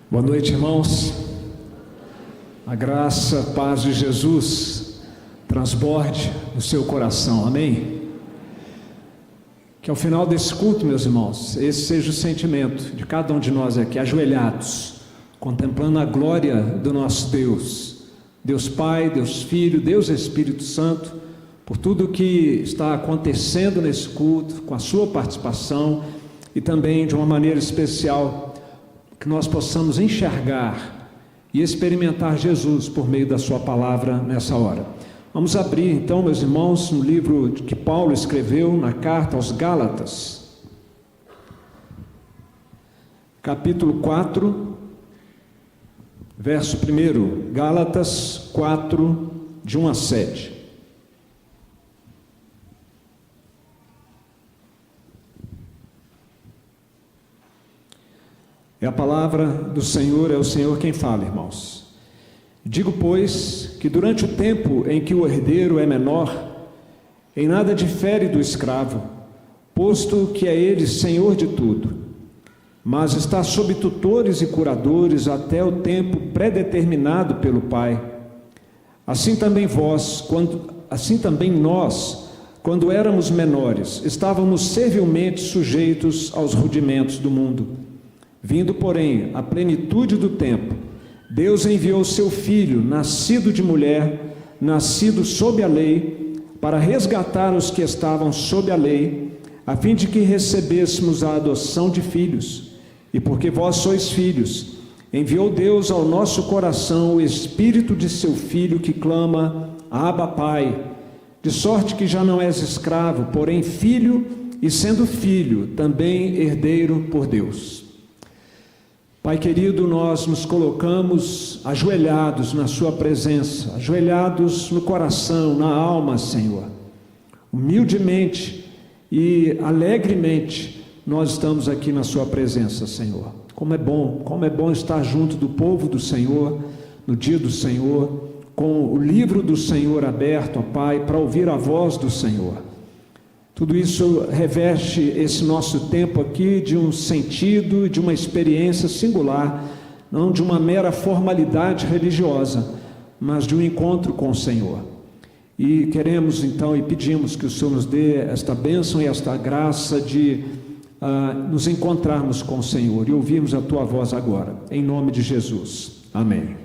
Boa noite, irmãos. A graça, a paz de Jesus transborde no seu coração, amém? Que ao final desse culto, meus irmãos, esse seja o sentimento de cada um de nós aqui, ajoelhados, contemplando a glória do nosso Deus, Deus Pai, Deus Filho, Deus Espírito Santo, por tudo que está acontecendo nesse culto, com a sua participação e também de uma maneira especial, que nós possamos enxergar e experimentar Jesus por meio da sua palavra nessa hora. Vamos abrir então, meus irmãos, no livro que Paulo escreveu na carta aos Gálatas, capítulo 4, verso 1, Gálatas 4, de 1 a 7. É a palavra do Senhor, é o Senhor quem fala, irmãos. Digo, pois, que durante o tempo em que o herdeiro é menor, em nada difere do escravo, posto que é ele senhor de tudo, mas está sob tutores e curadores até o tempo predeterminado pelo Pai. Assim também nós, quando éramos menores, estávamos servilmente sujeitos aos rudimentos do mundo. Vindo, porém, à plenitude do tempo, Deus enviou seu Filho, nascido de mulher, nascido sob a lei, para resgatar os que estavam sob a lei, a fim de que recebêssemos a adoção de filhos. E porque vós sois filhos, enviou Deus ao nosso coração o Espírito de seu Filho, que clama, Abba, Pai. De sorte que já não és escravo, porém filho, e sendo filho, também herdeiro por Deus. Pai querido, nós nos colocamos ajoelhados na sua presença, ajoelhados no coração, na alma, Senhor. Humildemente e alegremente nós estamos aqui na sua presença, Senhor. Como é bom estar junto do povo do Senhor, no dia do Senhor, com o livro do Senhor aberto, ó Pai, para ouvir a voz do Senhor. Tudo isso reveste esse nosso tempo aqui de um sentido, de uma experiência singular, não de uma mera formalidade religiosa, mas de um encontro com o Senhor. E queremos então e pedimos que o Senhor nos dê esta bênção e esta graça de nos encontrarmos com o Senhor e ouvirmos a Tua voz agora, em nome de Jesus. Amém.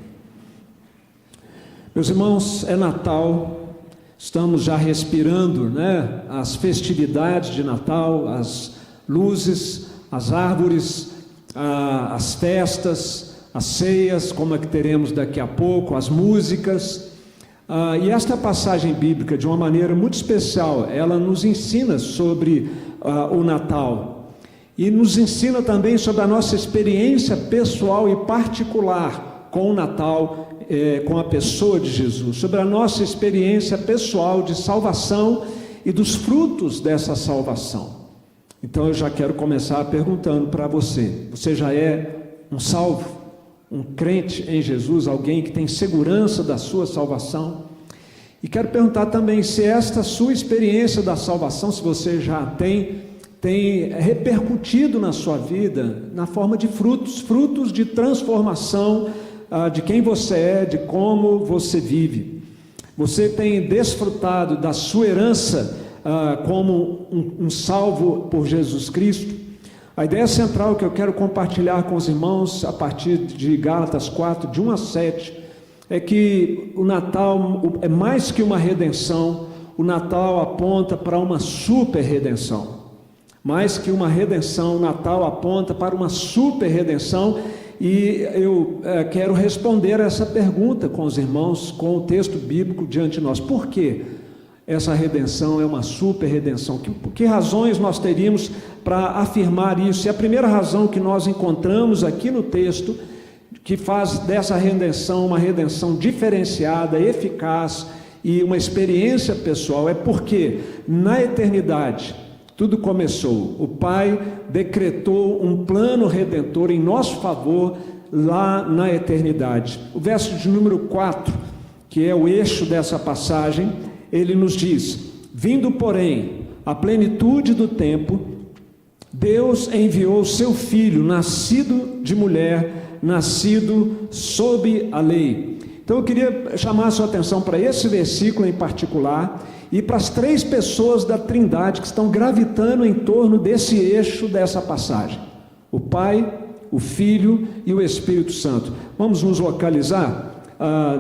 Meus irmãos, é Natal. Estamos já respirando, né, as festividades de Natal, as luzes, as árvores, as festas, as ceias, como é que teremos daqui a pouco, as músicas. E esta passagem bíblica, de uma maneira muito especial, ela nos ensina sobre o Natal. E nos ensina também sobre a nossa experiência pessoal e particular com o Natal, com a pessoa de Jesus, sobre a nossa experiência pessoal de salvação e dos frutos dessa salvação. Então eu já quero começar perguntando para você: você já é um salvo, um crente em Jesus, alguém que tem segurança da sua salvação? E quero perguntar também se esta sua experiência da salvação, se você já tem repercutido na sua vida na forma de frutos de transformação de quem você é, de como você vive. Você tem desfrutado da sua herança como um salvo por Jesus Cristo? A ideia central que eu quero compartilhar com os irmãos a partir de Gálatas 4, de 1 a 7, é que o Natal é mais que uma redenção. O Natal aponta para uma super redenção. Mais que uma redenção, o Natal aponta para uma super redenção. E eu quero responder essa pergunta com os irmãos, com o texto bíblico diante de nós. Por que essa redenção é uma super redenção? Que razões nós teríamos para afirmar isso? E a primeira razão que nós encontramos aqui no texto, que faz dessa redenção uma redenção diferenciada, eficaz e uma experiência pessoal, é porque na eternidade tudo começou. O Pai decretou um plano redentor em nosso favor lá na eternidade. O verso de número 4, que é o eixo dessa passagem, ele nos diz: vindo, porém, à plenitude do tempo, Deus enviou seu Filho, nascido de mulher, nascido sob a lei. Então eu queria chamar a sua atenção para esse versículo em particular e para as 3 pessoas da Trindade que estão gravitando em torno desse eixo dessa passagem: o Pai, o Filho e o Espírito Santo. Vamos nos localizar?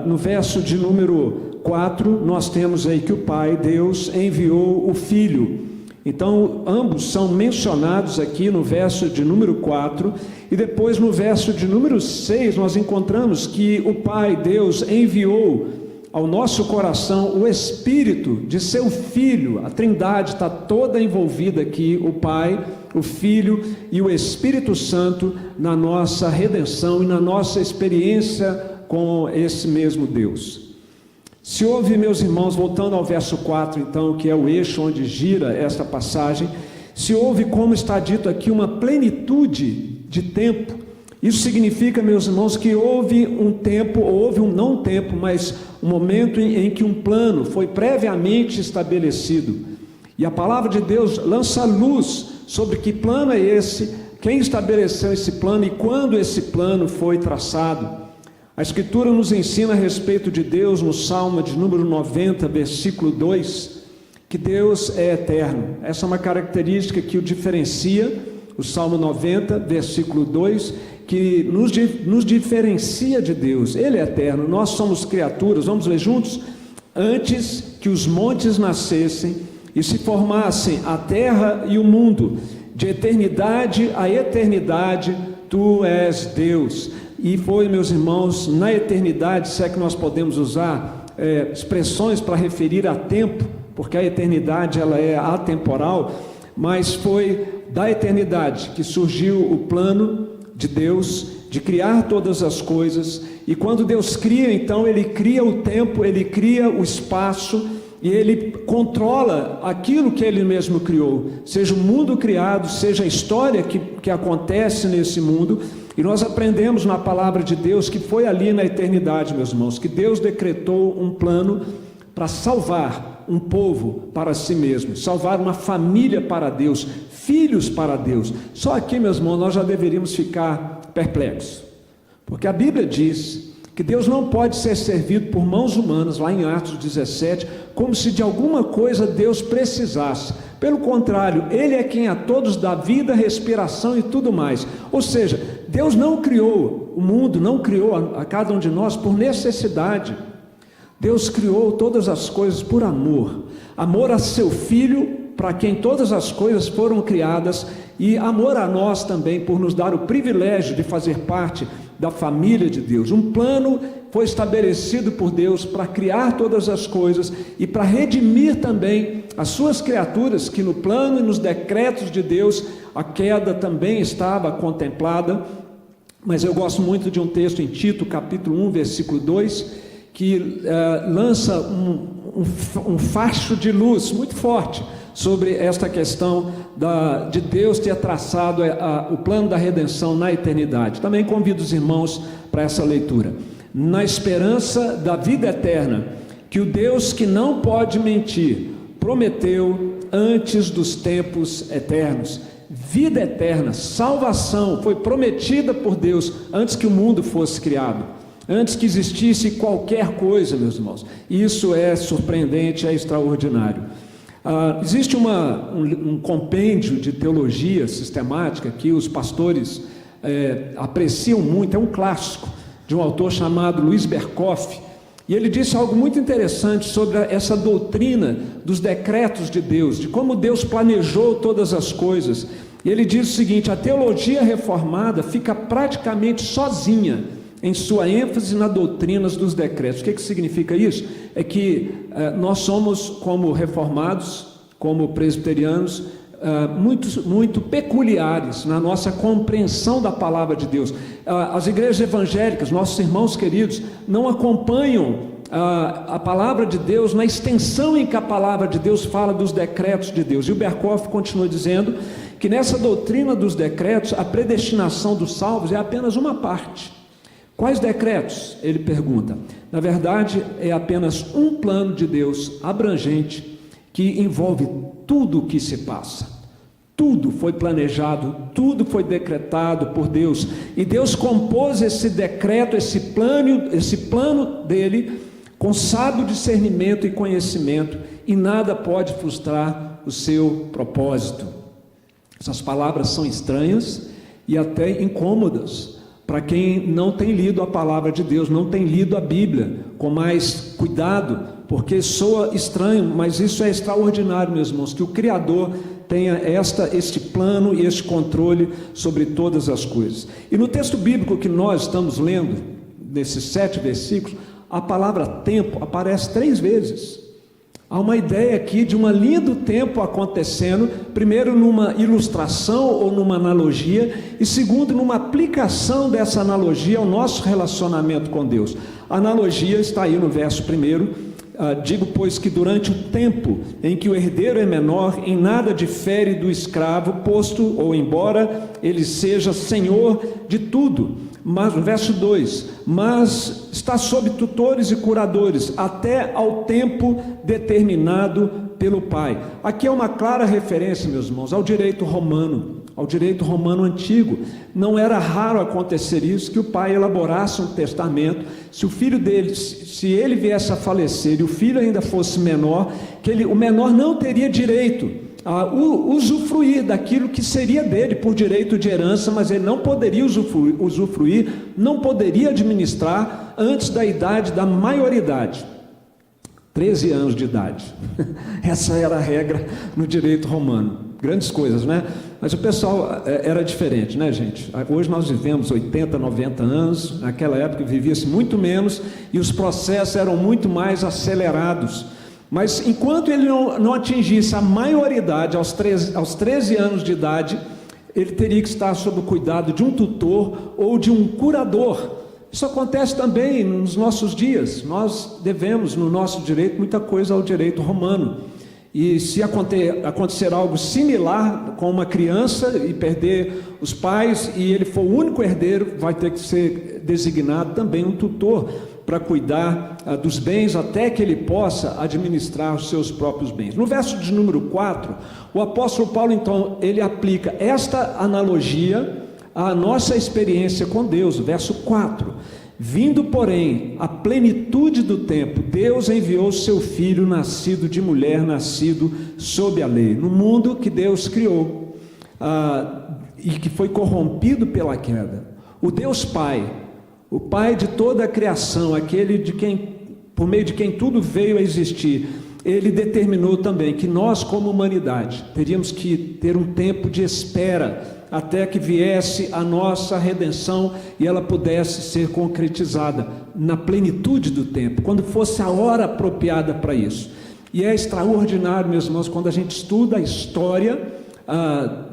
No verso de número 4, nós temos aí que o Pai, Deus, enviou o Filho. Então, ambos são mencionados aqui no verso de número 4, e depois no verso de número 6, nós encontramos que o Pai, Deus, enviou ao nosso coração o Espírito de seu Filho. A Trindade está toda envolvida aqui, o Pai, o Filho e o Espírito Santo, na nossa redenção e na nossa experiência com esse mesmo Deus. Se houve, meus irmãos, voltando ao verso 4, então, que é o eixo onde gira esta passagem, se houve, como está dito aqui, uma plenitude de tempo, isso significa, meus irmãos, que houve um tempo, houve um não tempo, mas um momento em que um plano foi previamente estabelecido. E a palavra de Deus lança luz sobre que plano é esse, quem estabeleceu esse plano e quando esse plano foi traçado. A Escritura nos ensina a respeito de Deus no Salmo de número 90, versículo 2, que Deus é eterno. Essa é uma característica que o diferencia, o Salmo 90, versículo 2, que nos diferencia de Deus. Ele é eterno, nós somos criaturas, vamos ler juntos? Antes que os montes nascessem e se formassem a terra e o mundo, de eternidade a eternidade, Tu és Deus. E foi, meus irmãos, na eternidade, se é que nós podemos usar expressões para referir a tempo, porque a eternidade ela é atemporal, mas foi da eternidade que surgiu o plano de Deus de criar todas as coisas. E quando Deus cria, então Ele cria o tempo, Ele cria o espaço e Ele controla aquilo que Ele mesmo criou, seja o mundo criado, seja a história que acontece nesse mundo. E nós aprendemos na palavra de Deus que foi ali na eternidade, meus irmãos, que Deus decretou um plano para salvar um povo para si mesmo, salvar uma família para Deus, filhos para Deus. Só aqui, meus irmãos, nós já deveríamos ficar perplexos, porque a Bíblia diz que Deus não pode ser servido por mãos humanas, lá em Atos 17, como se de alguma coisa Deus precisasse. Pelo contrário, Ele é quem a todos dá vida, respiração e tudo mais. Ou seja, Deus não criou o mundo, não criou a cada um de nós por necessidade. Deus criou todas as coisas por amor. Amor a seu Filho, para quem todas as coisas foram criadas, e amor a nós também, por nos dar o privilégio de fazer parte da família de Deus. Um plano foi estabelecido por Deus para criar todas as coisas e para redimir também as suas criaturas, que no plano e nos decretos de Deus a queda também estava contemplada. Mas eu gosto muito de um texto em Tito, capítulo 1, versículo 2, que lança um facho de luz muito forte sobre esta questão de Deus ter traçado o plano da redenção na eternidade. Também convido os irmãos para essa leitura. Na esperança da vida eterna, que o Deus que não pode mentir, prometeu antes dos tempos eternos. Vida eterna, salvação, foi prometida por Deus antes que o mundo fosse criado, antes que existisse qualquer coisa, meus irmãos. Isso é surpreendente, é extraordinário. Existe um compêndio de teologia sistemática que os pastores apreciam muito, é um clássico de um autor chamado Luiz Berkoff, e ele disse algo muito interessante sobre essa doutrina dos decretos de Deus, de como Deus planejou todas as coisas. E ele diz o seguinte: a teologia reformada fica praticamente sozinha em sua ênfase nas doutrinas dos decretos. O que significa isso? É que nós somos, como reformados, como presbiterianos, muito peculiares na nossa compreensão da palavra de Deus. As igrejas evangélicas, nossos irmãos queridos, não acompanham a palavra de Deus na extensão em que a palavra de Deus fala dos decretos de Deus. E o Berkoff continua dizendo que nessa doutrina dos decretos, a predestinação dos salvos é apenas uma parte. Quais decretos? Ele pergunta. Na verdade, é apenas um plano de Deus abrangente que envolve tudo o que se passa. Tudo foi planejado, tudo foi decretado por Deus, e Deus compôs esse decreto, esse plano dele, com sábio discernimento e conhecimento, e nada pode frustrar o seu propósito. Essas palavras são estranhas e até incômodas para quem não tem lido a palavra de Deus, não tem lido a Bíblia com mais cuidado, porque soa estranho, mas isso é extraordinário, meus irmãos, que o Criador tenha este plano e este controle sobre todas as coisas. E no texto bíblico que nós estamos lendo, nesses 7 versículos, a palavra tempo aparece 3 vezes. Há uma ideia aqui de um linha do tempo acontecendo, primeiro numa ilustração ou numa analogia, e segundo numa aplicação dessa analogia ao nosso relacionamento com Deus. A analogia está aí no verso 1. Digo, pois, que durante o tempo em que o herdeiro é menor, em nada difere do escravo, posto ou embora ele seja senhor de tudo. Mas, no verso 2, mas está sob tutores e curadores, até ao tempo determinado pelo Pai. Aqui é uma clara referência, meus irmãos, ao direito romano antigo. Não era raro acontecer isso, que o pai elaborasse um testamento, se o filho dele, se ele viesse a falecer e o filho ainda fosse menor, o menor não teria direito a usufruir daquilo que seria dele por direito de herança, mas ele não poderia usufruir, não poderia administrar antes da idade da maioridade. 13 anos de idade. Essa era a regra no direito romano. Grandes coisas, né? Mas o pessoal era diferente, né, gente? Hoje nós vivemos 80, 90 anos, naquela época vivia-se muito menos e os processos eram muito mais acelerados. Mas enquanto ele não atingisse a maioridade, aos 13 anos de idade, ele teria que estar sob o cuidado de um tutor ou de um curador. Isso acontece também nos nossos dias. Nós devemos, no nosso direito, muita coisa ao direito romano. E se acontecer algo similar com uma criança e perder os pais e ele for o único herdeiro, vai ter que ser designado também um tutor para cuidar dos bens até que ele possa administrar os seus próprios bens. No verso de número 4, o apóstolo Paulo, então, ele aplica esta analogia à nossa experiência com Deus. Verso 4: vindo, porém, a plenitude do tempo, Deus enviou seu Filho, nascido de mulher, nascido sob a lei, no mundo que Deus criou, e que foi corrompido pela queda. O Deus Pai, o Pai de toda a criação, aquele por meio de quem tudo veio a existir, ele determinou também que nós, como humanidade, teríamos que ter um tempo de espera até que viesse a nossa redenção e ela pudesse ser concretizada na plenitude do tempo, quando fosse a hora apropriada para isso. E é extraordinário, meus irmãos, quando a gente estuda a história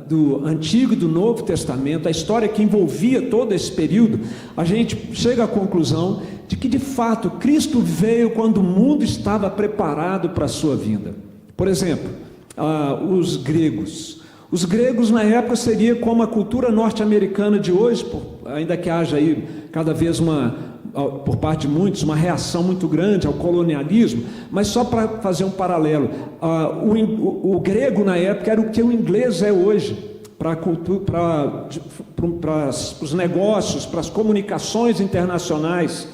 do Antigo e do Novo Testamento, a história que envolvia todo esse período, a gente chega à conclusão de que, de fato, Cristo veio quando o mundo estava preparado para a sua vinda. Por exemplo, os gregos. Os gregos na época seria como a cultura norte-americana de hoje, ainda que haja aí cada vez por parte de muitos, uma reação muito grande ao colonialismo, mas só para fazer um paralelo, o grego na época era o que o inglês é hoje, para os negócios, para as comunicações internacionais.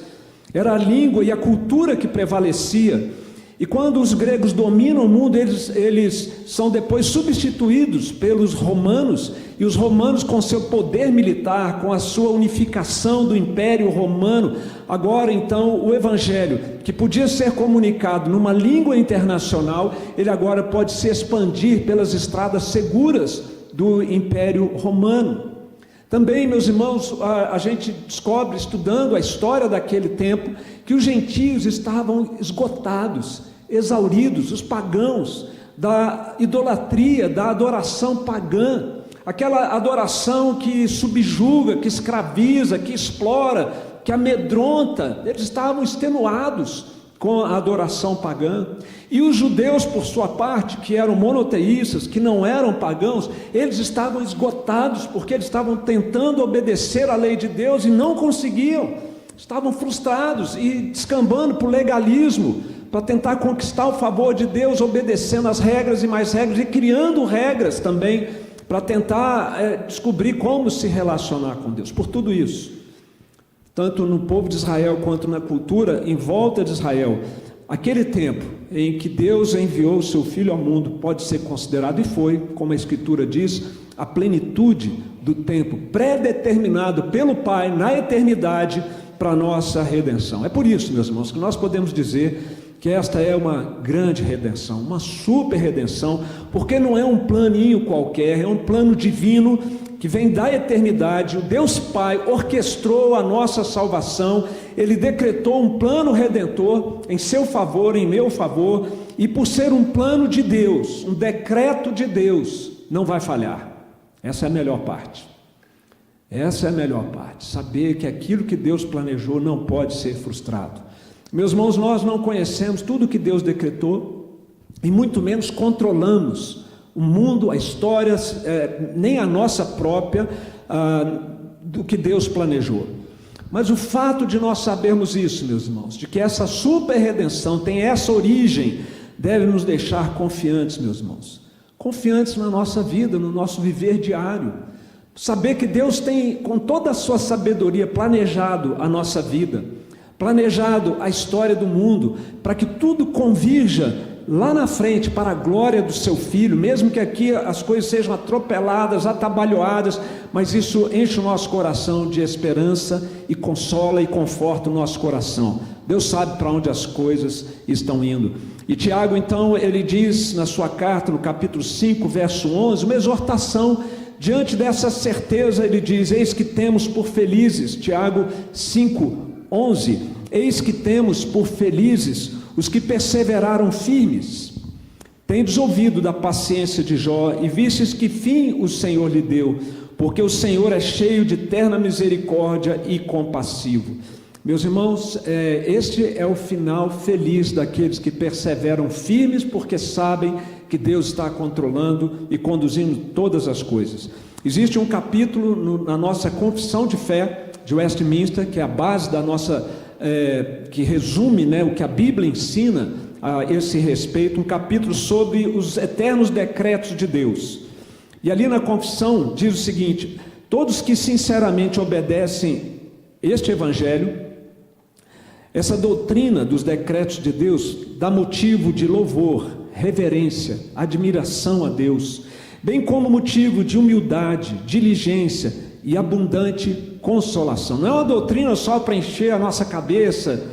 Era a língua e a cultura que prevalecia. E quando os gregos dominam o mundo, eles são depois substituídos pelos romanos, e os romanos, com seu poder militar, com a sua unificação do Império Romano, agora então o Evangelho, que podia ser comunicado numa língua internacional, ele agora pode se expandir pelas estradas seguras do Império Romano. Também, meus irmãos, a gente descobre, estudando a história daquele tempo, que os gentios estavam esgotados, exauridos, os pagãos, da idolatria, da adoração pagã, aquela adoração que subjuga, que escraviza, que explora, que amedronta. Eles estavam extenuados com a adoração pagã. E os judeus, por sua parte, que eram monoteístas, que não eram pagãos, eles estavam esgotados, porque eles estavam tentando obedecer à lei de Deus e não conseguiam. Estavam frustrados e descambando para o legalismo, para tentar conquistar o favor de Deus, obedecendo as regras e mais regras, e criando regras também para tentar descobrir como se relacionar com Deus. Por tudo isso, tanto no povo de Israel quanto na cultura em volta de Israel, aquele tempo em que Deus enviou o seu Filho ao mundo pode ser considerado, e foi, como a Escritura diz, a plenitude do tempo pré-determinado pelo Pai na eternidade para a nossa redenção. É por isso, meus irmãos, que nós podemos dizer que esta é uma grande redenção, uma super redenção, porque não é um planinho qualquer, é um plano divino que vem da eternidade. O Deus Pai orquestrou a nossa salvação, Ele decretou um plano redentor em seu favor, em meu favor, e por ser um plano de Deus, um decreto de Deus, não vai falhar. Essa é a melhor parte. Essa é a melhor parte, saber que aquilo que Deus planejou não pode ser frustrado. Meus irmãos, nós não conhecemos tudo que Deus decretou, e muito menos controlamos o mundo, a história, nem a nossa própria, do que Deus planejou. Mas o fato de nós sabermos isso, meus irmãos, de que essa super redenção tem essa origem, deve nos deixar confiantes, meus irmãos, confiantes na nossa vida, no nosso viver diário. Saber que Deus tem, com toda a sua sabedoria, planejado a nossa vida, planejado a história do mundo, para que tudo convirja lá na frente para a glória do seu Filho, mesmo que aqui as coisas sejam atropeladas, atabalhoadas, mas isso enche o nosso coração de esperança e consola e conforta o nosso coração. Deus sabe para onde as coisas estão indo. E Tiago, então, ele diz na sua carta, no capítulo 5, verso 11, uma exortação. Diante dessa certeza, ele diz: eis que temos por felizes, Tiago 5, 11, eis que temos por felizes os que perseveraram firmes. Tendes ouvido da paciência de Jó, e vistes que fim o Senhor lhe deu, porque o Senhor é cheio de terna misericórdia e compassivo. Meus irmãos, este é o final feliz daqueles que perseveram firmes, porque sabem que Deus está controlando e conduzindo todas as coisas. Existe um capítulo na nossa confissão de fé de Westminster, que é a base da nossa, que resume, o que a Bíblia ensina a esse respeito, um capítulo sobre os eternos decretos de Deus. E ali na confissão diz o seguinte: todos que sinceramente obedecem este Evangelho, essa doutrina dos decretos de Deus, dá motivo de louvor, reverência, admiração a Deus, bem como motivo de humildade, diligência e abundante consolação. Não é uma doutrina só para encher a nossa cabeça,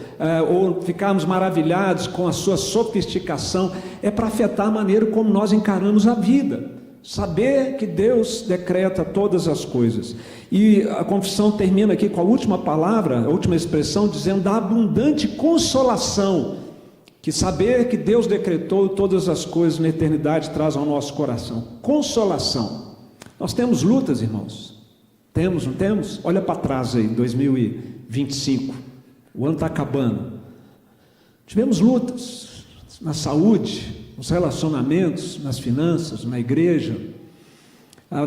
ou ficarmos maravilhados com a sua sofisticação, é para afetar a maneira como nós encaramos a vida. Saber que Deus decreta todas as coisas. E a confissão termina aqui com a última palavra, a última expressão, dizendo da abundante consolação, que saber que Deus decretou todas as coisas na eternidade traz ao nosso coração. Consolação. Nós temos lutas, irmãos. Temos, não temos? Olha para trás aí, 2025. O ano está acabando. Tivemos lutas na saúde, nos relacionamentos, nas finanças, na igreja.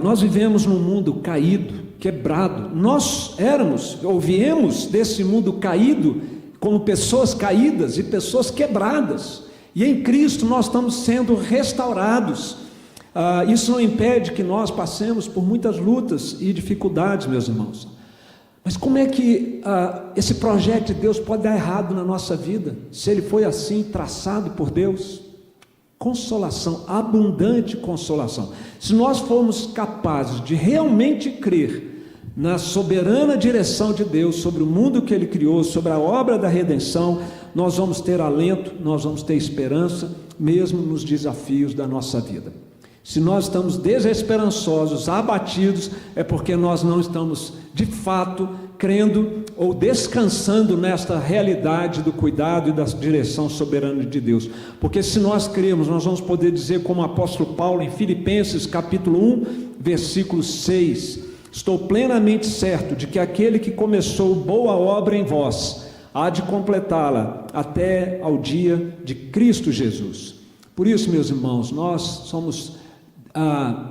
Nós vivemos num mundo caído, quebrado. Nós éramos, ou viemos desse mundo caído, como pessoas caídas e pessoas quebradas. E em Cristo nós estamos sendo restaurados. Isso não impede que nós passemos por muitas lutas e dificuldades, meus irmãos. Mas como é que esse projeto de Deus pode dar errado na nossa vida, se ele foi assim traçado por Deus? Consolação, abundante consolação. Se nós formos capazes de realmente crer na soberana direção de Deus sobre o mundo que Ele criou, sobre a obra da redenção, nós vamos ter alento, nós vamos ter esperança, mesmo nos desafios da nossa vida. Se nós estamos desesperançosos, abatidos, é porque nós não estamos de fato crendo ou descansando nesta realidade do cuidado e da direção soberana de Deus. Porque se nós cremos, nós vamos poder dizer como o apóstolo Paulo em Filipenses capítulo 1, versículo 6, estou plenamente certo de que aquele que começou boa obra em vós, há de completá-la até ao dia de Cristo Jesus. Por isso, meus irmãos, nós somos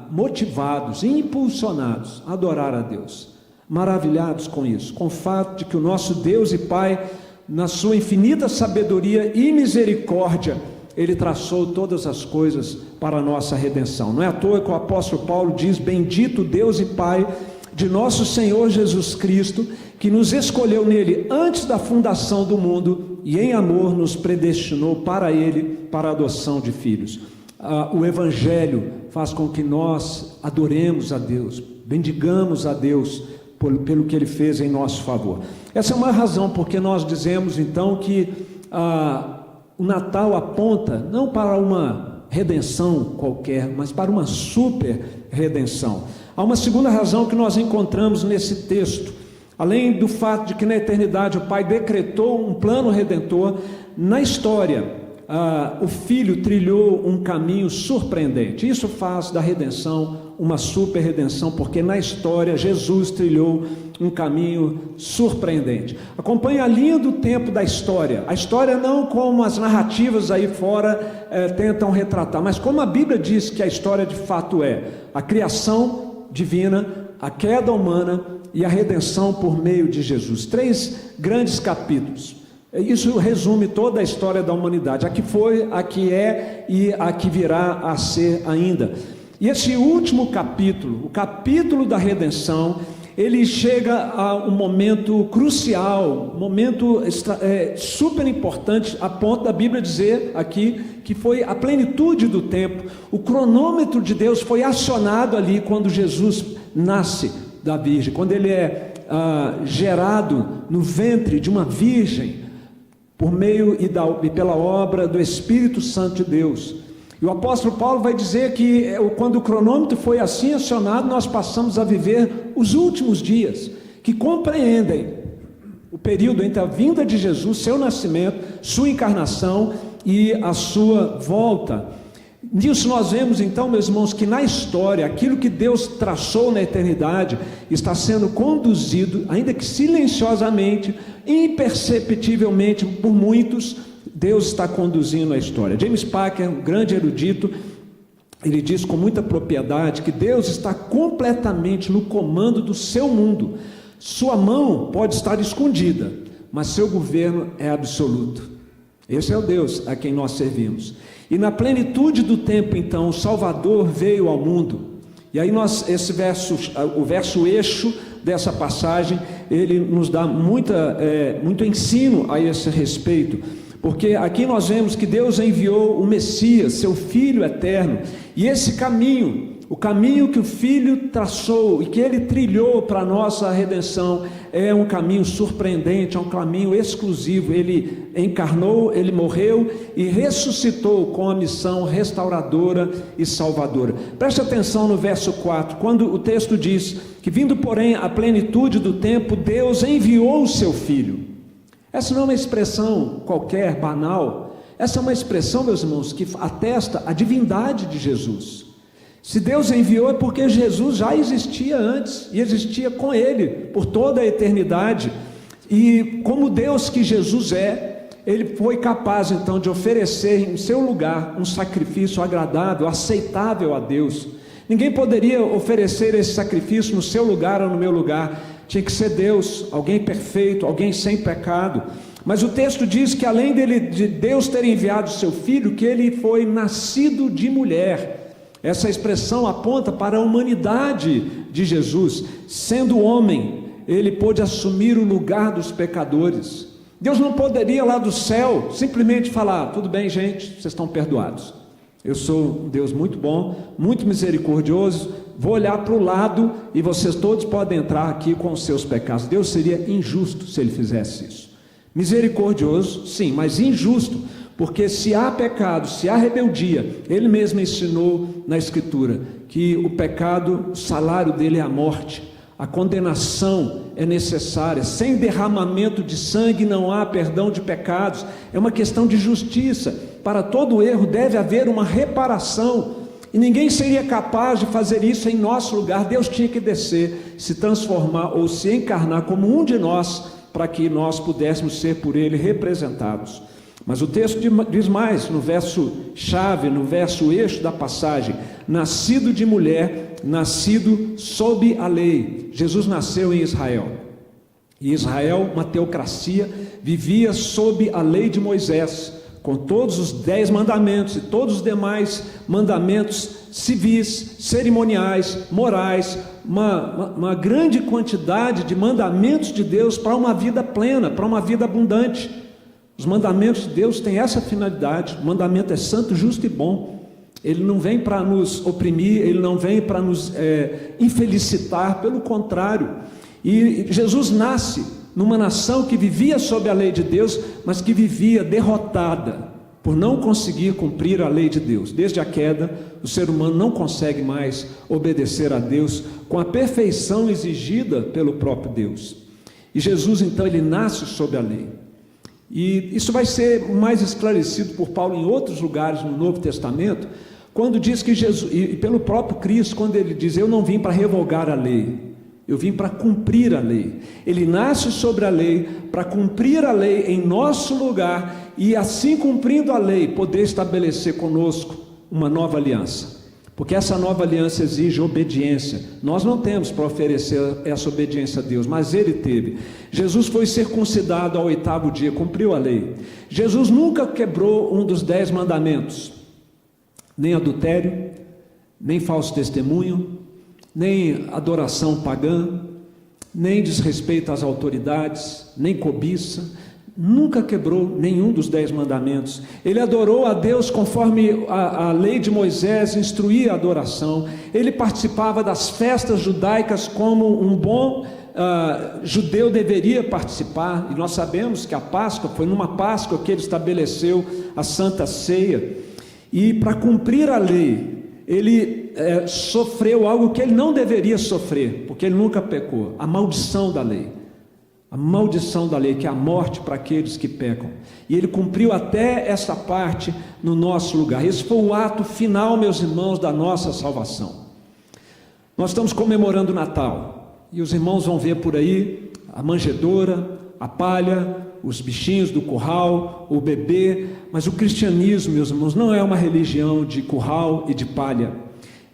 motivados e impulsionados a adorar a Deus, maravilhados com isso, com o fato de que o nosso Deus e Pai, na sua infinita sabedoria e misericórdia, Ele traçou todas as coisas para a nossa redenção. Não é à toa que o apóstolo Paulo diz: bendito Deus e Pai de nosso Senhor Jesus Cristo, que nos escolheu nele antes da fundação do mundo e em amor nos predestinou para ele, para a adoção de filhos. O Evangelho faz com que nós adoremos a Deus, bendigamos a Deus pelo que Ele fez em nosso favor. Essa é uma razão porque nós dizemos então que o Natal aponta não para uma redenção qualquer, mas para uma super redenção. Há uma segunda razão que nós encontramos nesse texto. Além do fato de que na eternidade o Pai decretou um plano redentor, na história o Filho trilhou um caminho surpreendente. Isso faz da redenção uma super redenção, porque na história Jesus trilhou um caminho surpreendente. Acompanhe a linha do tempo da história. A história não como as narrativas aí fora tentam retratar, mas como a Bíblia diz que a história de fato é: a criação divina, a queda humana e a redenção por meio de Jesus. 3 grandes capítulos. Isso resume toda a história da humanidade, a que foi, a que é e a que virá a ser ainda. E esse último capítulo, o capítulo da redenção, ele chega a um momento crucial, um momento super importante, a ponto da Bíblia dizer aqui que foi a plenitude do tempo. O cronômetro de Deus foi acionado ali quando Jesus nasce da Virgem, quando ele é gerado no ventre de uma virgem, por meio e pela obra do Espírito Santo de Deus. E o apóstolo Paulo vai dizer que quando o cronômetro foi assim acionado, nós passamos a viver os últimos dias, que compreendem o período entre a vinda de Jesus, seu nascimento, sua encarnação e a sua volta. Nisso nós vemos então, meus irmãos, que na história, aquilo que Deus traçou na eternidade, está sendo conduzido, ainda que silenciosamente, imperceptivelmente por muitos, Deus está conduzindo a história. James Packer, um grande erudito, ele diz com muita propriedade que Deus está completamente no comando do seu mundo. Sua mão pode estar escondida, mas seu governo é absoluto. Esse é o Deus a quem nós servimos. E na plenitude do tempo, então, o Salvador veio ao mundo. E aí o verso eixo dessa passagem, ele nos dá muito ensino a esse respeito. Porque aqui nós vemos que Deus enviou o Messias, seu Filho eterno. E esse caminho, o caminho que o Filho traçou e que ele trilhou para a nossa redenção, é um caminho surpreendente, é um caminho exclusivo. Ele encarnou, ele morreu e ressuscitou com a missão restauradora e salvadora. Preste atenção no verso 4, quando o texto diz que, vindo porém a plenitude do tempo, Deus enviou o seu Filho. Essa não é uma expressão qualquer, banal. Essa é uma expressão, meus irmãos, que atesta a divindade de Jesus. Se Deus enviou é porque Jesus já existia antes e existia com ele por toda a eternidade. E como Deus que Jesus é, ele foi capaz então de oferecer em seu lugar um sacrifício agradável, aceitável a Deus. Ninguém poderia oferecer esse sacrifício no seu lugar ou no meu lugar. Tinha que ser Deus, alguém perfeito, alguém sem pecado. Mas o texto diz que além de Deus ter enviado o seu Filho, que ele foi nascido de mulher. Essa expressão aponta para a humanidade de Jesus. Sendo homem, ele pôde assumir o lugar dos pecadores. Deus não poderia lá do céu simplesmente falar: tudo bem, gente, vocês estão perdoados. Eu sou um Deus muito bom, muito misericordioso, vou olhar para o lado e vocês todos podem entrar aqui com os seus pecados. Deus seria injusto se ele fizesse isso. Misericordioso, sim, mas injusto, porque se há pecado, se há rebeldia, ele mesmo ensinou na Escritura que o pecado, o salário dele é a morte. A condenação é necessária. Sem derramamento de sangue não há perdão de pecados. É uma questão de justiça. Para todo erro deve haver uma reparação. E ninguém seria capaz de fazer isso em nosso lugar. Deus tinha que descer, se transformar ou se encarnar como um de nós, para que nós pudéssemos ser por ele representados. Mas o texto diz mais, no verso chave, no verso eixo da passagem: nascido de mulher, nascido sob a lei. Jesus nasceu em Israel. E Israel, uma teocracia, vivia sob a lei de Moisés, com todos os 10 mandamentos e todos os demais mandamentos civis, cerimoniais, morais, uma grande quantidade de mandamentos de Deus para uma vida plena, para uma vida abundante. Os mandamentos de Deus têm essa finalidade. O mandamento é santo, justo e bom. Ele não vem para nos oprimir, ele não vem para nos infelicitar, pelo contrário. E Jesus nasce numa nação que vivia sob a lei de Deus, mas que vivia derrotada por não conseguir cumprir a lei de Deus. Desde a queda, o ser humano não consegue mais obedecer a Deus com a perfeição exigida pelo próprio Deus. E Jesus, então, ele nasce sob a lei. E isso vai ser mais esclarecido por Paulo em outros lugares no Novo Testamento, quando diz que Jesus, e pelo próprio Cristo, quando ele diz: eu não vim para revogar a lei, eu vim para cumprir a lei. Ele nasce sobre a lei para cumprir a lei em nosso lugar, e assim cumprindo a lei, poder estabelecer conosco uma nova aliança. Porque essa nova aliança exige obediência. Nós não temos para oferecer essa obediência a Deus, mas ele teve. Jesus foi circuncidado ao 8º dia, cumpriu a lei. Jesus nunca quebrou um dos 10 mandamentos, nem adultério, nem falso testemunho, nem adoração pagã, nem desrespeito às autoridades, nem cobiça. Nunca quebrou nenhum dos 10 mandamentos. Ele adorou a Deus conforme a lei de Moisés instruía a adoração. Ele participava das festas judaicas como um bom judeu deveria participar. E nós sabemos que a Páscoa foi numa Páscoa que ele estabeleceu a Santa Ceia. E para cumprir a lei, ele sofreu algo que ele não deveria sofrer, porque ele nunca pecou: a maldição da lei. A maldição da lei, que é a morte para aqueles que pecam. E ele cumpriu até essa parte no nosso lugar. Esse foi o ato final, meus irmãos, da nossa salvação. Nós estamos comemorando o Natal, e os irmãos vão ver por aí a manjedoura, a palha, os bichinhos do curral, o bebê. Mas o cristianismo, meus irmãos, não é uma religião de curral e de palha.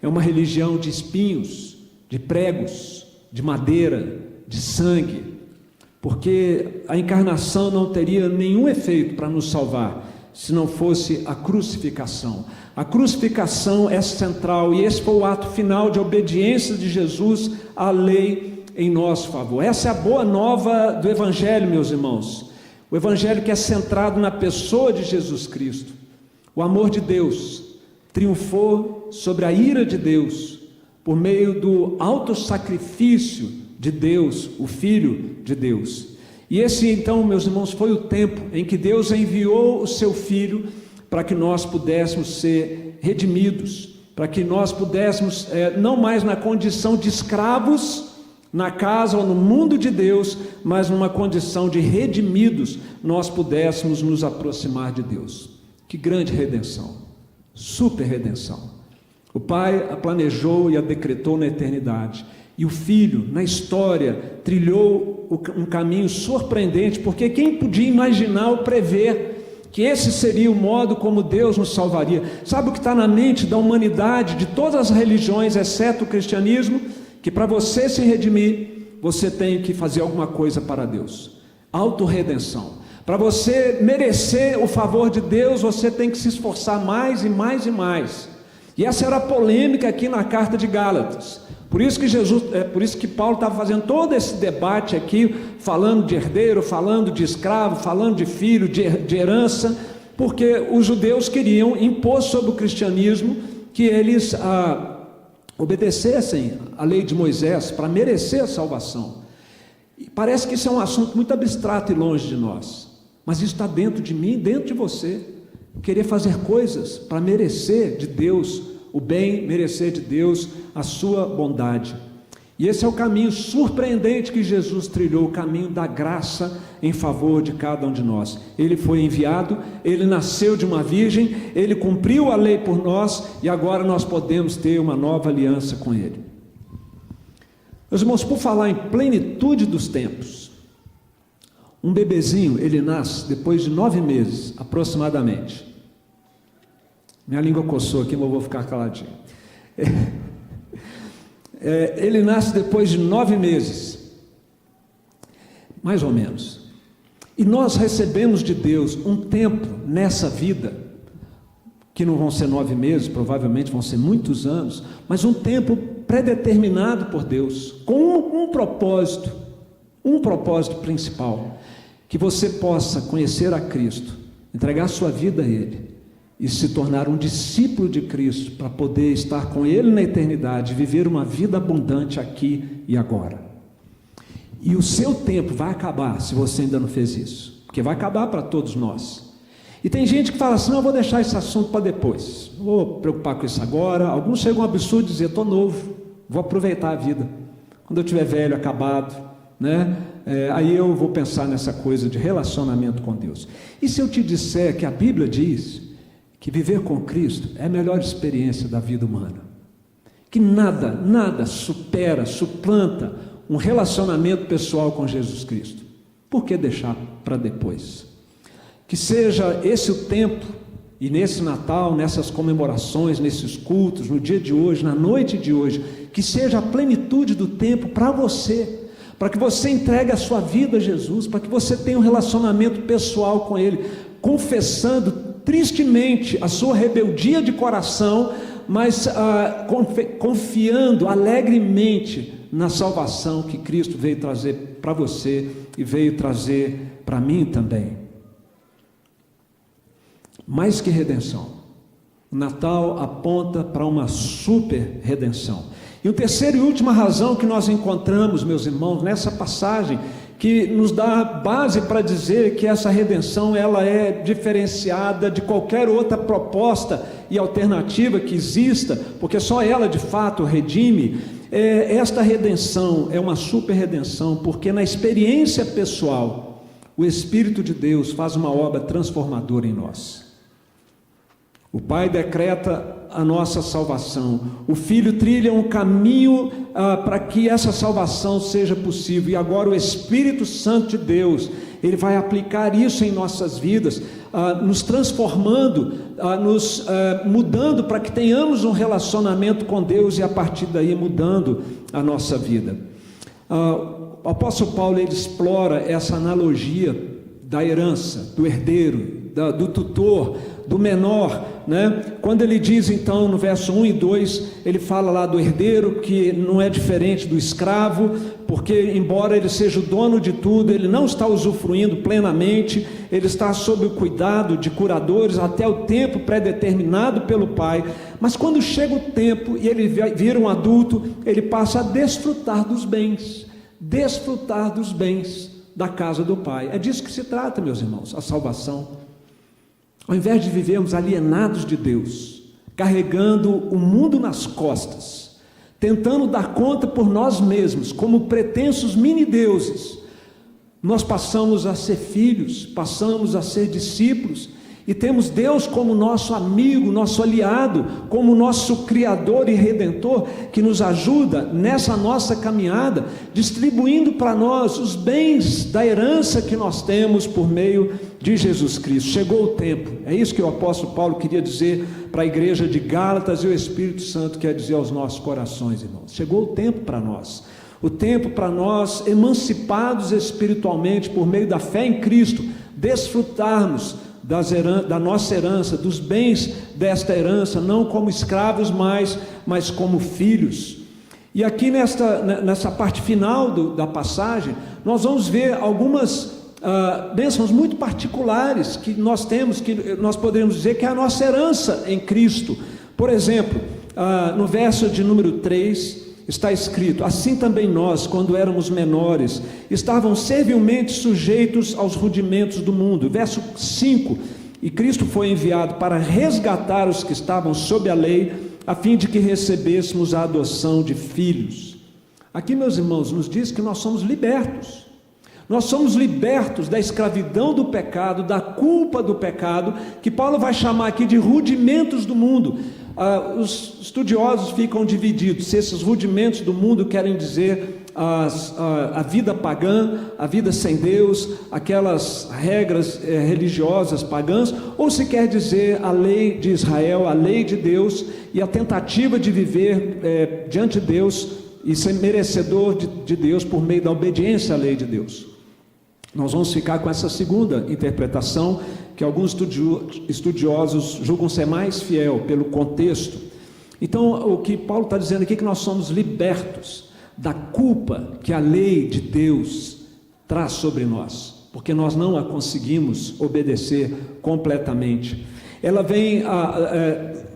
É uma religião de espinhos, de pregos, de madeira, de sangue. Porque a encarnação não teria nenhum efeito para nos salvar se não fosse a crucificação. A crucificação é central, e esse foi o ato final de obediência de Jesus à lei em nosso favor. Essa é a boa nova do Evangelho, meus irmãos. O Evangelho que é centrado na pessoa de Jesus Cristo. O amor de Deus triunfou sobre a ira de Deus por meio do autossacrifício de Deus, o Filho de Deus. E esse, então, meus irmãos, foi o tempo em que Deus enviou o seu Filho para que nós pudéssemos ser redimidos, para que nós pudéssemos, não mais na condição de escravos na casa ou no mundo de Deus, mas numa condição de redimidos, nós pudéssemos nos aproximar de Deus. Que grande redenção, super redenção. O Pai a planejou e a decretou na eternidade. E o Filho, na história, trilhou um caminho surpreendente, porque quem podia imaginar ou prever que esse seria o modo como Deus nos salvaria? Sabe o que está na mente da humanidade, de todas as religiões, exceto o cristianismo? Que para você se redimir, você tem que fazer alguma coisa para Deus. Autorredenção. Para você merecer o favor de Deus, você tem que se esforçar mais e mais e mais. E essa era a polêmica aqui na carta de Gálatas. Por isso que Paulo estava fazendo todo esse debate aqui, falando de herdeiro, falando de escravo, falando de filho, de herança, porque os judeus queriam impor sobre o cristianismo que eles obedecessem a lei de Moisés para merecer a salvação. E parece que isso é um assunto muito abstrato e longe de nós, mas isso está dentro de mim, dentro de você. Querer fazer coisas para merecer de Deus o bem, merecer de Deus a sua bondade. E esse é o caminho surpreendente que Jesus trilhou, o caminho da graça em favor de cada um de nós. Ele foi enviado, ele nasceu de uma virgem, ele cumpriu a lei por nós, e agora nós podemos ter uma nova aliança com ele. Meus irmãos, por falar em plenitude dos tempos, um bebezinho, ele nasce depois de 9 meses, aproximadamente. Minha língua coçou aqui, mas eu vou ficar caladinho. Ele nasce depois de 9 meses, mais ou menos. E nós recebemos de Deus um tempo nessa vida, que não vão ser 9 meses, provavelmente vão ser muitos anos, mas um tempo predeterminado por Deus, com um propósito principal, que você possa conhecer a Cristo, entregar sua vida a Ele, e se tornar um discípulo de Cristo, para poder estar com Ele na eternidade, viver uma vida abundante aqui e agora. E o seu tempo vai acabar, se você ainda não fez isso, porque vai acabar para todos nós. E tem gente que fala assim: não, eu vou deixar esse assunto para depois, não vou preocupar com isso agora. Alguns chegam a um absurdo dizer: estou novo, vou aproveitar a vida, quando eu estiver velho, acabado, né? Aí eu vou pensar nessa coisa de relacionamento com Deus. E se eu te disser que a Bíblia diz que viver com Cristo é a melhor experiência da vida humana, que nada suplanta um relacionamento pessoal com Jesus Cristo, por que deixar para depois? Que seja esse o tempo, e nesse Natal, nessas comemorações, nesses cultos, no dia de hoje, na noite de hoje, que seja a plenitude do tempo para você, para que você entregue a sua vida a Jesus, para que você tenha um relacionamento pessoal com Ele, confessando tristemente a sua rebeldia de coração, mas confiando alegremente na salvação que Cristo veio trazer para você e veio trazer para mim também. Mais que redenção, o Natal aponta para uma super redenção. E a terceira e última razão que nós encontramos, meus irmãos, nessa passagem, que nos dá base para dizer que essa redenção ela é diferenciada de qualquer outra proposta e alternativa que exista, porque só ela de fato redime. Esta redenção é uma super redenção, porque na experiência pessoal, o Espírito de Deus faz uma obra transformadora em nós. O Pai decreta a nossa salvação, o Filho trilha um caminho para que essa salvação seja possível, e agora o Espírito Santo de Deus, Ele vai aplicar isso em nossas vidas, nos transformando, nos mudando para que tenhamos um relacionamento com Deus, e a partir daí mudando a nossa vida. O apóstolo Paulo, ele explora essa analogia da herança, do herdeiro, do tutor, do menor, né? Quando ele diz então no verso 1 e 2, ele fala lá do herdeiro, que não é diferente do escravo, porque embora ele seja o dono de tudo, ele não está usufruindo plenamente, ele está sob o cuidado de curadores até o tempo pré-determinado pelo pai, mas quando chega o tempo e ele vira um adulto, ele passa a desfrutar dos bens da casa do pai. É disso que se trata, meus irmãos, a salvação. Ao invés de vivermos alienados de Deus, carregando o mundo nas costas, tentando dar conta por nós mesmos, como pretensos mini-deuses, nós passamos a ser filhos, passamos a ser discípulos, e temos Deus como nosso amigo, nosso aliado, como nosso Criador e Redentor, que nos ajuda nessa nossa caminhada, distribuindo para nós os bens da herança que nós temos por meio de Jesus Cristo. Chegou o tempo, é isso que o apóstolo Paulo queria dizer para a igreja de Gálatas, e o Espírito Santo quer dizer aos nossos corações, irmãos. Chegou o tempo para nós, o tempo para nós, emancipados espiritualmente por meio da fé em Cristo, desfrutarmos da nossa herança, dos bens desta herança, não como escravos mais, mas como filhos. E aqui nessa parte final da passagem, nós vamos ver algumas bênçãos muito particulares que nós temos, que nós podemos dizer que é a nossa herança em Cristo. Por exemplo, no verso de número 3, está escrito: assim também nós, quando éramos menores, estávamos servilmente sujeitos aos rudimentos do mundo. Verso 5, e Cristo foi enviado para resgatar os que estavam sob a lei, a fim de que recebêssemos a adoção de filhos. Aqui, meus irmãos, nos diz que nós somos libertos. Nós somos libertos da escravidão do pecado, da culpa do pecado, que Paulo vai chamar aqui de rudimentos do mundo. Os estudiosos ficam divididos, se esses rudimentos do mundo querem dizer a vida pagã, a vida sem Deus, aquelas regras religiosas pagãs, ou se quer dizer a lei de Israel, a lei de Deus, e a tentativa de viver diante de Deus e ser merecedor de Deus por meio da obediência à lei de Deus. Nós vamos ficar com essa segunda interpretação, que alguns estudiosos julgam ser mais fiel pelo contexto. Então, o que Paulo está dizendo aqui é que nós somos libertos da culpa que a lei de Deus traz sobre nós, porque nós não a conseguimos obedecer completamente. Ela vem,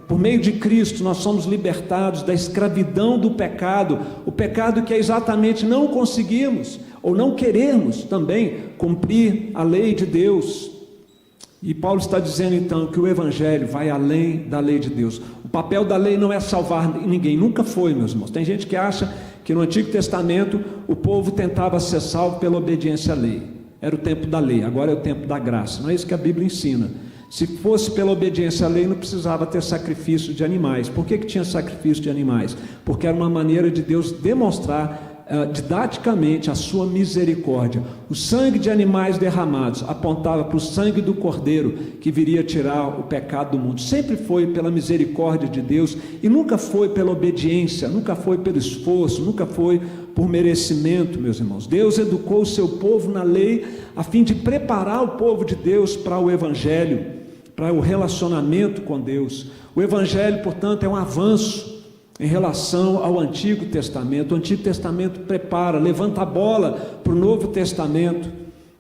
por meio de Cristo, nós somos libertados da escravidão do pecado, o pecado que é exatamente não conseguimos, ou não queremos também cumprir a lei de Deus. E Paulo está dizendo então que o Evangelho vai além da lei de Deus. O papel da lei não é salvar ninguém, nunca foi, meus irmãos. Tem gente que acha que no Antigo Testamento o povo tentava ser salvo pela obediência à lei. Era o tempo da lei, agora é o tempo da graça. Não é isso que a Bíblia ensina. Se fosse pela obediência à lei, não precisava ter sacrifício de animais. Por que tinha sacrifício de animais? Porque era uma maneira de Deus demonstrar didaticamente a sua misericórdia. O sangue de animais derramados apontava para o sangue do Cordeiro que viria tirar o pecado do mundo. Sempre foi pela misericórdia de Deus e nunca foi pela obediência, nunca foi pelo esforço, nunca foi por merecimento, meus irmãos. Deus educou o seu povo na lei a fim de preparar o povo de Deus para o Evangelho, para o relacionamento com Deus. O Evangelho, portanto, é um avanço em relação ao Antigo Testamento. O Antigo Testamento prepara, levanta a bola para o Novo Testamento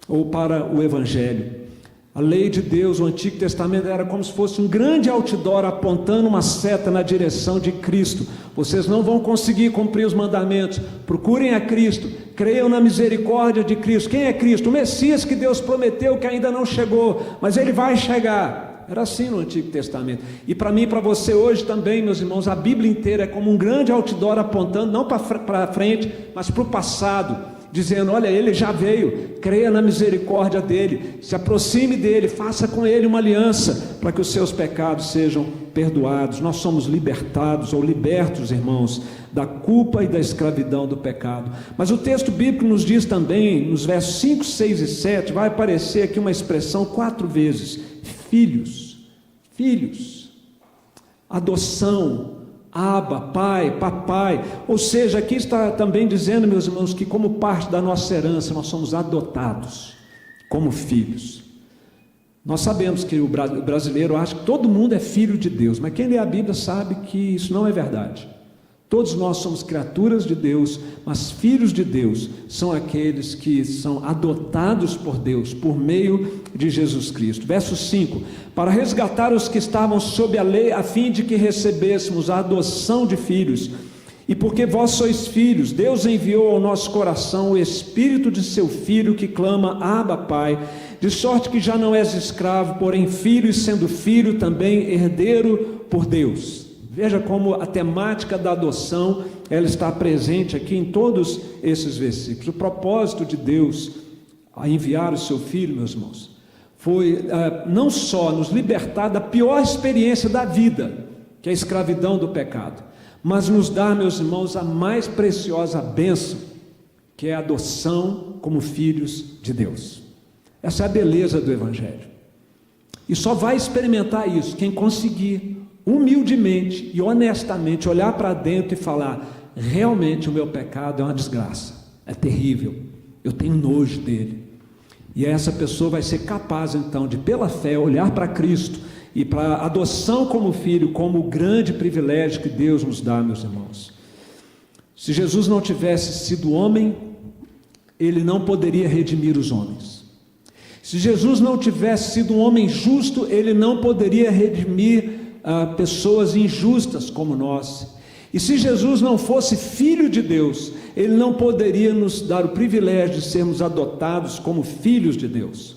ou para o Evangelho. A lei de Deus, o Antigo Testamento, era como se fosse um grande outdoor apontando uma seta na direção de Cristo. Vocês não vão conseguir cumprir os mandamentos, procurem a Cristo, creiam na misericórdia de Cristo. Quem é Cristo? O Messias que Deus prometeu, que ainda não chegou, mas ele vai chegar. Era assim no Antigo Testamento. E para mim e para você hoje também, meus irmãos, a Bíblia inteira é como um grande outdoor apontando, não para frente, mas para o passado, dizendo: olha, ele já veio, creia na misericórdia dele, se aproxime dele, faça com ele uma aliança, para que os seus pecados sejam perdoados. Nós somos libertados ou libertos, irmãos, da culpa e da escravidão do pecado. Mas o texto bíblico nos diz também, nos versos 5, 6 e 7, vai aparecer aqui uma expressão 4 vezes: filhos, filhos, adoção, Abba, pai, papai. Ou seja, aqui está também dizendo, meus irmãos, que como parte da nossa herança, nós somos adotados como filhos. Nós sabemos que o brasileiro acha que todo mundo é filho de Deus, mas quem lê a Bíblia sabe que isso não é verdade. Todos nós somos criaturas de Deus, mas filhos de Deus são aqueles que são adotados por Deus, por meio de Jesus Cristo. Verso 5: para resgatar os que estavam sob a lei, a fim de que recebêssemos a adoção de filhos. E porque vós sois filhos, Deus enviou ao nosso coração o Espírito de seu Filho, que clama: Abba, Pai. De sorte que já não és escravo, porém filho, e sendo filho também herdeiro por Deus. Veja como a temática da adoção, ela está presente aqui em todos esses versículos. O propósito de Deus a enviar o seu Filho, meus irmãos, foi não só nos libertar da pior experiência da vida, que é a escravidão do pecado, mas nos dar, meus irmãos, a mais preciosa bênção, que é a adoção como filhos de Deus. Essa é a beleza do Evangelho. E só vai experimentar isso quem conseguir humildemente e honestamente olhar para dentro e falar: realmente o meu pecado é uma desgraça, é terrível, eu tenho nojo dele. E essa pessoa vai ser capaz então de, pela fé, olhar para Cristo e para a adoção como filho, como o grande privilégio que Deus nos dá, meus irmãos. Se Jesus não tivesse sido homem, ele não poderia redimir os homens. Se Jesus não tivesse sido um homem justo, ele não poderia redimir pessoas injustas como nós. E se Jesus não fosse filho de Deus, ele não poderia nos dar o privilégio de sermos adotados como filhos de Deus.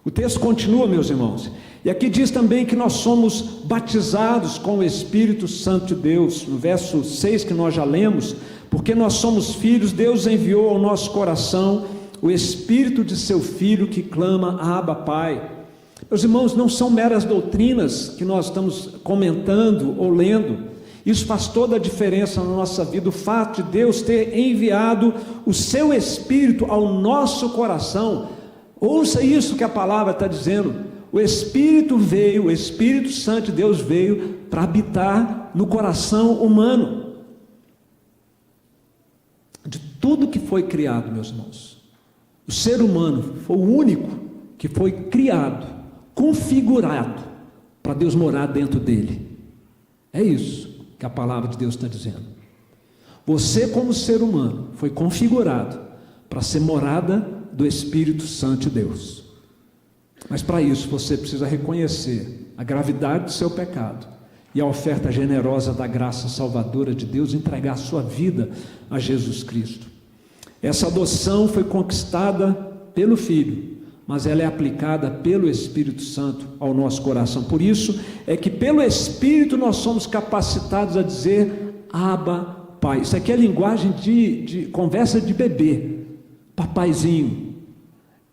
O texto continua, meus irmãos, e aqui diz também que nós somos batizados com o Espírito Santo de Deus. No verso 6 que nós já lemos: porque nós somos filhos, Deus enviou ao nosso coração o Espírito de seu Filho, que clama: Abba, Pai. Meus irmãos, não são meras doutrinas que nós estamos comentando ou lendo. Isso faz toda a diferença na nossa vida, o fato de Deus ter enviado o seu Espírito ao nosso coração. Ouça isso que a palavra está dizendo: o Espírito veio, o Espírito Santo de Deus veio para habitar no coração humano. De tudo que foi criado, meus irmãos, O ser humano foi o único que foi criado, configurado, para Deus morar dentro dele. É isso que a palavra de Deus está dizendo. Você, como ser humano, foi configurado para ser morada do Espírito Santo de Deus. Mas para isso você precisa reconhecer a gravidade do seu pecado e a oferta generosa da graça salvadora de Deus, entregar a sua vida a Jesus Cristo. Essa adoção foi conquistada pelo Filho, mas ela é aplicada pelo Espírito Santo ao nosso coração. Por isso é que pelo Espírito nós somos capacitados a dizer Abba, Pai. Isso aqui é linguagem de conversa de bebê, papaizinho.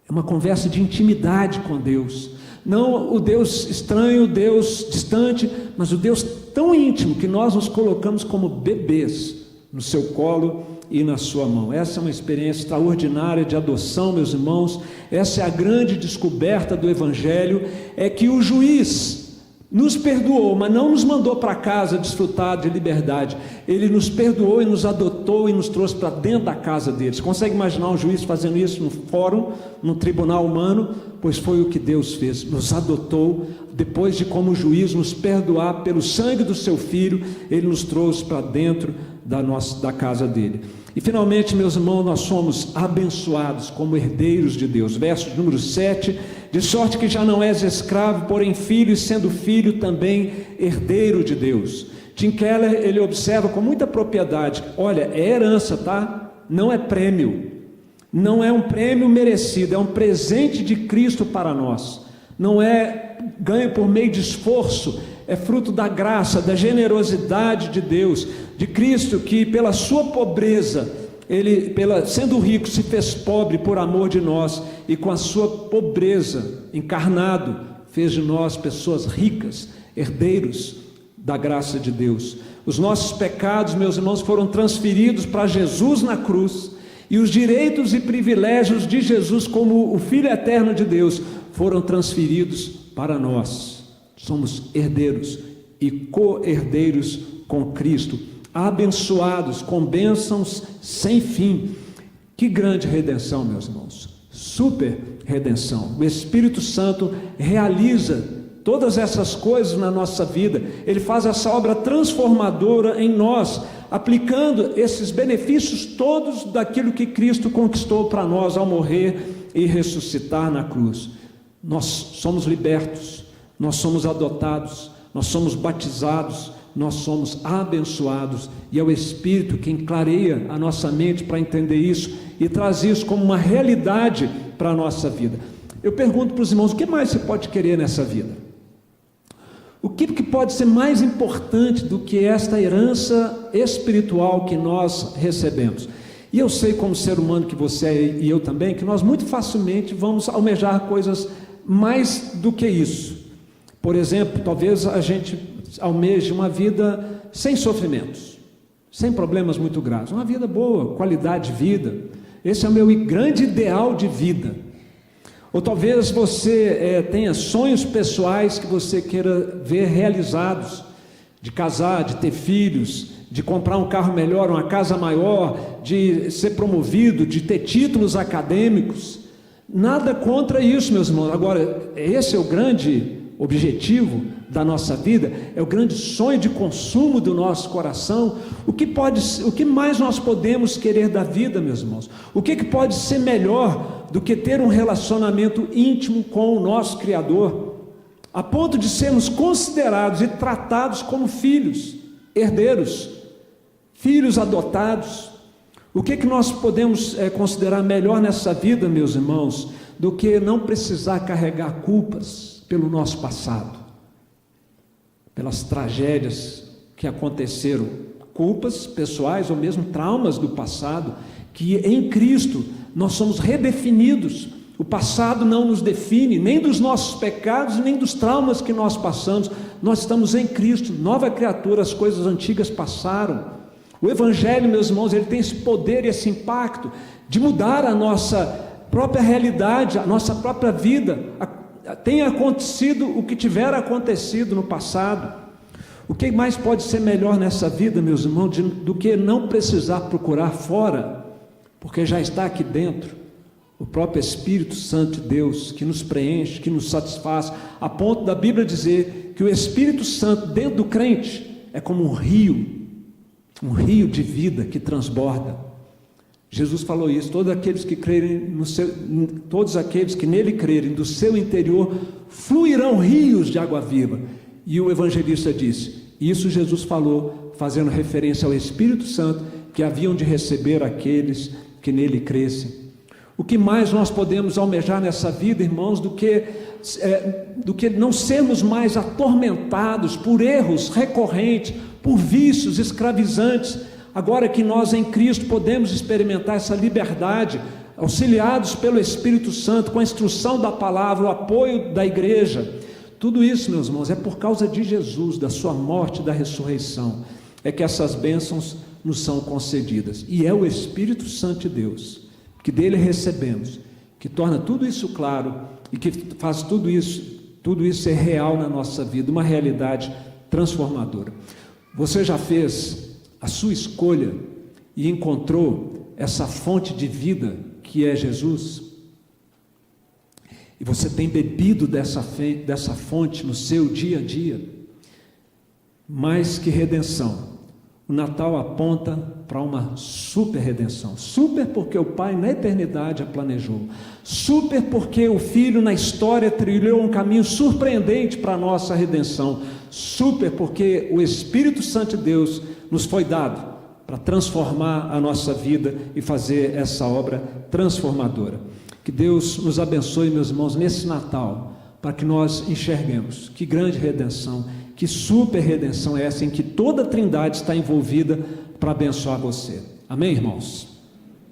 É uma conversa de intimidade com Deus. Não o Deus estranho, o Deus distante, mas o Deus tão íntimo que nós nos colocamos como bebês no seu colo e na sua mão. Essa é uma experiência extraordinária de adoção, meus irmãos. Essa é a grande descoberta do Evangelho, é que o juiz nos perdoou, mas não nos mandou para casa desfrutar de liberdade. Ele nos perdoou e nos adotou e nos trouxe para dentro da casa dele. Você consegue imaginar um juiz fazendo isso no fórum, no tribunal humano? Pois foi o que Deus fez, nos adotou. Depois de, como juiz, nos perdoar pelo sangue do seu Filho, ele nos trouxe para dentro da casa dele. E finalmente, meus irmãos, nós somos abençoados como herdeiros de Deus. Verso número 7, de sorte que já não és escravo, porém filho, e sendo filho também herdeiro de Deus. Tim Keller, ele observa com muita propriedade, olha, é herança, tá? Não é prêmio, não é um prêmio merecido, é um presente de Cristo para nós, não é ganho por meio de esforço, é fruto da graça, da generosidade de Deus, de Cristo, que pela sua pobreza, ele, sendo rico, se fez pobre por amor de nós, e com a sua pobreza, encarnado, fez de nós pessoas ricas, herdeiros da graça de Deus. Os nossos pecados, meus irmãos, foram transferidos para Jesus na cruz, e os direitos e privilégios de Jesus como o Filho eterno de Deus foram transferidos para nós. Somos herdeiros e co-herdeiros com Cristo, abençoados com bênçãos sem fim. Que grande redenção, meus irmãos, super redenção. O Espírito Santo realiza todas essas coisas na nossa vida, ele faz essa obra transformadora em nós, aplicando esses benefícios todos daquilo que Cristo conquistou para nós ao morrer e ressuscitar na cruz. Nós somos libertos, nós somos adotados, nós somos batizados, nós somos abençoados, e é o Espírito quem clareia a nossa mente para entender isso e traz isso como uma realidade para a nossa vida. Eu pergunto para os irmãos, o que mais você pode querer nessa vida? O que pode ser mais importante do que esta herança espiritual que nós recebemos? E eu sei, como ser humano que você é, e eu também, que nós muito facilmente vamos almejar coisas mais do que isso. Por exemplo, talvez a gente almeje uma vida sem sofrimentos, sem problemas muito graves, uma vida boa, qualidade de vida. Esse é o meu grande ideal de vida. Ou talvez você tenha sonhos pessoais que você queira ver realizados, de casar, de ter filhos, de comprar um carro melhor, uma casa maior, de ser promovido, de ter títulos acadêmicos. Nada contra isso, meus irmãos. Agora, esse é o grande objetivo da nossa vida, é o grande sonho de consumo do nosso coração. O que mais nós podemos querer da vida, meus irmãos? O que pode ser melhor do que ter um relacionamento íntimo com o nosso Criador, a ponto de sermos considerados e tratados como filhos, herdeiros, filhos adotados? O que nós podemos considerar melhor nessa vida, meus irmãos, do que não precisar carregar culpas pelo nosso passado, pelas tragédias que aconteceram, culpas pessoais ou mesmo traumas do passado, que em Cristo nós somos redefinidos. O passado não nos define, nem dos nossos pecados, nem dos traumas que nós passamos. Nós estamos em Cristo, nova criatura, as coisas antigas passaram. O Evangelho, meus irmãos, ele tem esse poder e esse impacto de mudar a nossa própria realidade, a nossa própria vida. Tenha acontecido o que tiver acontecido no passado. O que mais pode ser melhor nessa vida, meus irmãos, do que não precisar procurar fora, porque já está aqui dentro. o próprio Espírito Santo de Deus, que nos preenche, que nos satisfaz, a ponto da Bíblia dizer que o Espírito Santo dentro do crente é como um rio de vida que transborda. Jesus falou isso: todos aqueles que crerem todos aqueles que nele crerem, do seu interior fluirão rios de água viva. E o evangelista disse: isso Jesus falou, fazendo referência ao Espírito Santo que haviam de receber aqueles que nele crescem. O que mais nós podemos almejar nessa vida, irmãos, do que não sermos mais atormentados por erros recorrentes, por vícios escravizantes, agora que nós em Cristo podemos experimentar essa liberdade, auxiliados pelo Espírito Santo, com a instrução da palavra, o apoio da igreja. Tudo isso, meus irmãos, é por causa de Jesus, da sua morte e da ressurreição, é que essas bênçãos nos são concedidas. E é o Espírito Santo de Deus, que dele recebemos, que torna tudo isso claro e que faz tudo isso ser real na nossa vida, uma realidade transformadora. Você já fez a sua escolha e encontrou essa fonte de vida que é Jesus? E você tem bebido dessa fonte no seu dia a dia? Mais que redenção, o Natal aponta para uma super redenção. Super porque o Pai na eternidade a planejou. Super porque o Filho na história trilhou um caminho surpreendente para a nossa redenção. Super porque o Espírito Santo de Deus nos foi dado para transformar a nossa vida e fazer essa obra transformadora. Que Deus nos abençoe, meus irmãos, nesse Natal, para que nós enxerguemos que grande redenção, que super redenção é essa, em que toda a Trindade está envolvida para abençoar você. Amém, irmãos?